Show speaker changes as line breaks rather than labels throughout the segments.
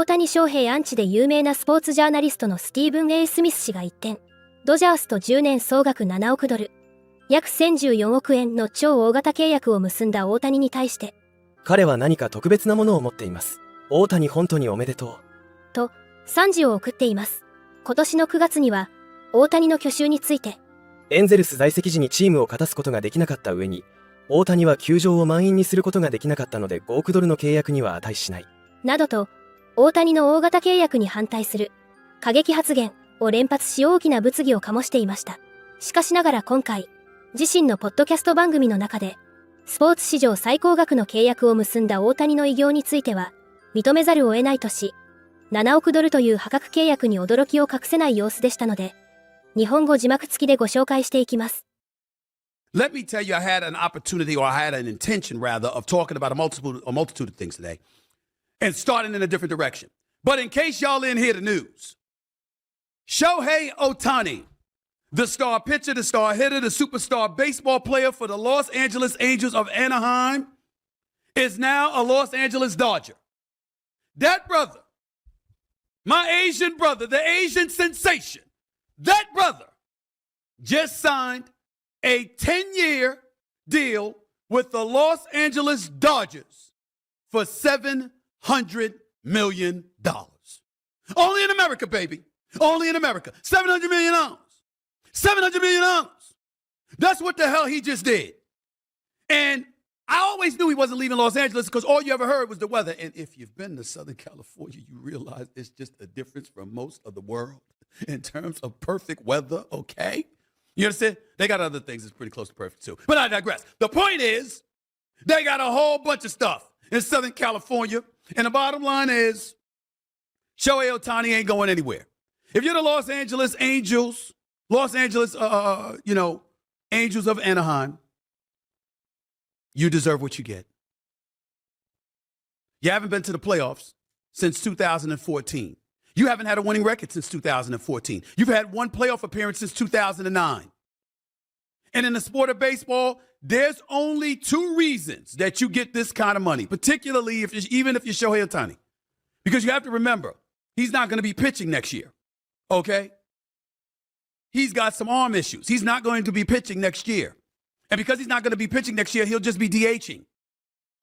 大谷翔平アンチで有名なスポーツジャーナリストのスティーブン・ A・ スミス氏が一転、ドジャースと10年総額7億ドル、約1014億円の超大型契約を結んだ大谷に対して、
彼は何か特別なものを持っています。大谷本当におめでとう。
と、賛辞を送っています。今年の9月には、大谷の去就について、
エンゼルス在籍時にチームを勝たすことができなかった上に、大谷は球場を満員にすることができなかったので5億ドルの契約には値しない。
などと、大谷の大型契約に反対する過激発言を連発し大きな物議を醸していました。しかしながら今回、自身のポッドキャスト番組の中で、スポーツ史上最高額の契約を結んだ大谷の偉業については、認めざるを得ないとし、7億ドルという破格契約に驚きを隠せない様子でしたので、日本語字幕付きでご紹介していきます。
Let me tell you, I had an opportunity, or I had an intention, rather, of talking about a multitude of things today, and starting in a different direction. But in case y'all didn't hear the news, Shohei Ohtani, the star pitcher, the star hitter, the superstar baseball player for the Los Angeles Angels of Anaheim, is now a Los Angeles Dodger. That brother, my Asian brother, the Asian sensation, that brother just signed a 10-year deal with the Los Angeles Dodgers for $700 million. Only in America, baby. Only in America. $700 million. $700 million. That's what the hell he just did. And I always knew he wasn't leaving Los Angeles because all you ever heard was the weather. And if you've been to Southern California, you realize it's just a difference from most of the world in terms of perfect weather, okay? You understand? They got other things that's pretty close to perfect too. But I digress. The point is, they got a whole bunch of stuff in Southern California. And the bottom line is, Shohei Ohtani ain't going anywhere. If you're the Los Angeles Angels, Angels of Anaheim, you deserve what you get. You haven't been to the playoffs since 2014. You haven't had a winning record since 2014. You've had one playoff appearance since 2009. And in the sport of baseball, there's only two reasons that you get this kind of money, particularly even if you're Shohei Ohtani. Because you have to remember, he's not going to be pitching next year, okay? He's got some arm issues. He's not going to be pitching next year. And because he's not going to be pitching next year, he'll just be DHing.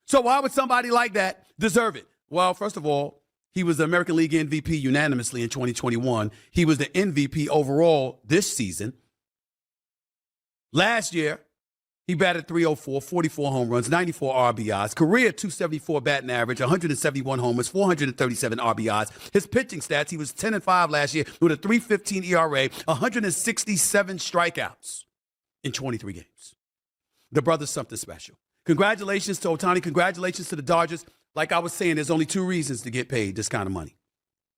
So why would somebody like that deserve it? Well, first of all, he was the American League MVP unanimously in 2021. He was the MVP overall this season. Last year, he batted .304, 44 home runs, 94 RBIs, career .274 batting average, 171 homers, 437 RBIs. His pitching stats, he was 10-5 last year with a .315 ERA, 167 strikeouts in 23 games. The brother's something special. Congratulations to Ohtani. Congratulations to the Dodgers. Like I was saying, there's only two reasons to get paid this kind of money.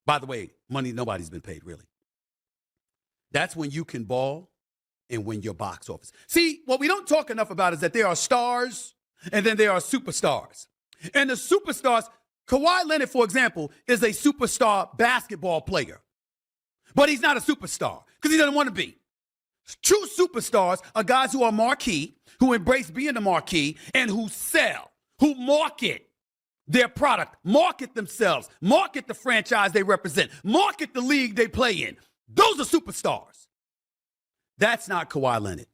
By the way, money nobody's been paid, really. That's when you can ball and win your box office. See, what we don't talk enough about is that there are stars and then there are superstars. And the superstars, Kawhi Leonard, for example, is a superstar basketball player. But he's not a superstar because he doesn't want to be. True superstars are guys who are marquee, who embrace being the marquee, and who sell, who market their product, market themselves, market the franchise they represent, market the league they play in. Those are superstars. That's not Kawhi Leonard,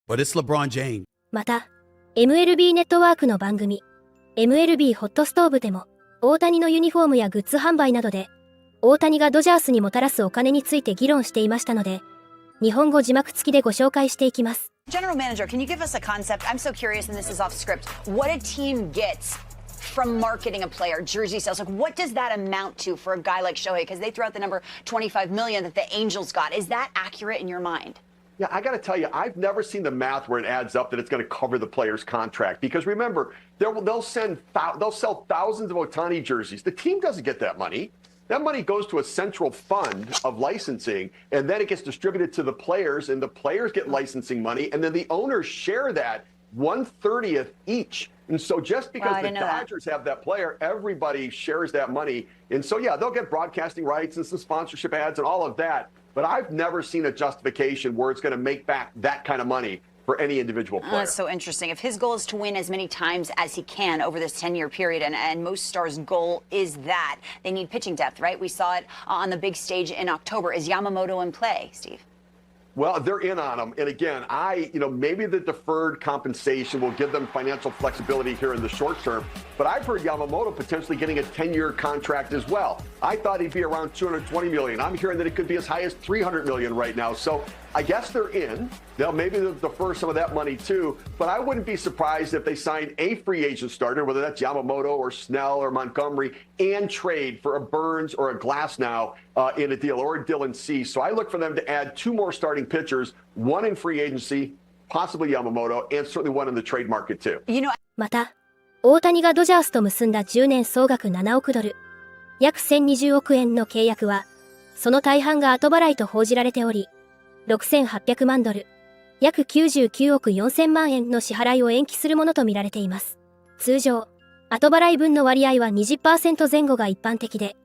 but it's LeBron James.
また、MLB ネットワークの番組、MLB ホットストーブでも、大谷のユニフォームやグッズ販売などで、大谷がドジャースにもたらすお金について議論していましたので、日本語字幕付きでご紹介していきます。
General Manager, can you give us a concept? I'm so curious, and this is off script. What a team gets from marketing a player, jersey sales. Like, what does that amount to for a guy like Shohei? Because they threw out the number $25 million that the Angels got. Is that accurate in your mind?
Yeah, I got to tell you, I've never seen the math where it adds up that it's going to cover the player's contract. Because remember, they'll sell thousands of Ohtani jerseys. The team doesn't get that money. That money goes to a central fund of licensing, and then it gets distributed to the players, and the players get licensing money, and then the owners share that 1/30 each. And so just because the Dodgers have that player, everybody shares that money. And so, yeah, they'll get broadcasting rights and some sponsorship ads and all of that. But I've never seen a justification where it's going to make back that kind of money for any individual player.
That's so interesting. If his goal is to win as many times as he can over this 10-year period, and most stars' goal is that, they need pitching depth, right? We saw it on the big stage in October. Is Yamamoto in play, Steve?
Well, they're in on him. And again, maybe the deferred compensation will give them financial flexibility here in the short term. But I've heard Yamamoto potentially getting a 10-year contract as well. I thought he'd be around $220 million. I'm hearing that it could be as high as $300 million right now. So I guess they're in. Maybe they'll defer some of that money too. But I wouldn't be surprised if they signed a free agent starter, whether that's Yamamoto or Snell or Montgomery, and trade for a Burns or a Glasnow in a deal, or a Dylan Cease. So I look for them to add 2 more starting pitchers, 1 in free agency, possibly Yamamoto, and certainly 1 in the trade market too.
また、大谷がドジャースと結んだ10年総額7億ドル、約1020億円の契約は、その大半が後払いと報じられており、6800万ドル、約99億4000万円の支払いを延期するものとみられています。通常、後払い分の割合は 20% 前後が一般的で、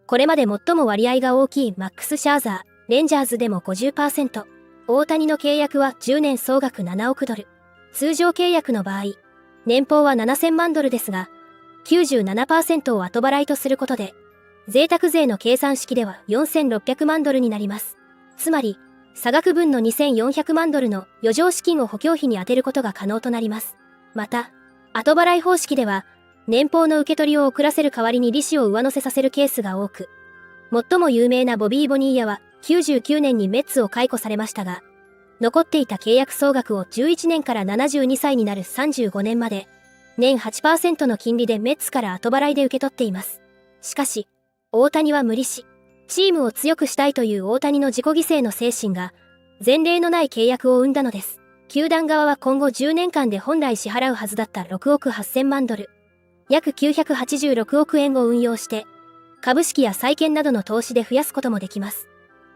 これまで最も割合が大きいマックス・シャーザー、レンジャーズでも 50%、大谷の契約は10年総額7億ドル。通常契約の場合、年俸は7000万ドルですが、97% を後払いとすることで、贅沢税の計算式では4600万ドルになります。つまり、差額分の2400万ドルの余剰資金を補強費に充てることが可能となります。また、後払い方式では、年俸の受け取りを遅らせる代わりに利子を上乗せさせるケースが多く、最も有名なボビー・ボニーヤは99年にメッツを解雇されましたが、残っていた契約総額を11年から72歳になる35年まで、年 8% の金利でメッツから後払いで受け取っています。しかし、大谷は無理し、チームを強くしたいという大谷の自己犠牲の精神が、前例のない契約を生んだのです。球団側は今後10年間で本来支払うはずだった6億8000万ドル、約986億円を運用して、株式や債券などの投資で増やすこともできます。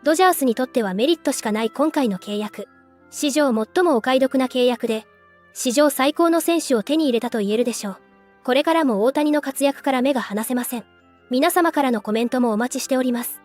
ドジャースにとってはメリットしかない今回の契約。史上最もお買い得な契約で、史上最高の選手を手に入れたと言えるでしょう。これからも大谷の活躍から目が離せません。皆様からのコメントもお待ちしております。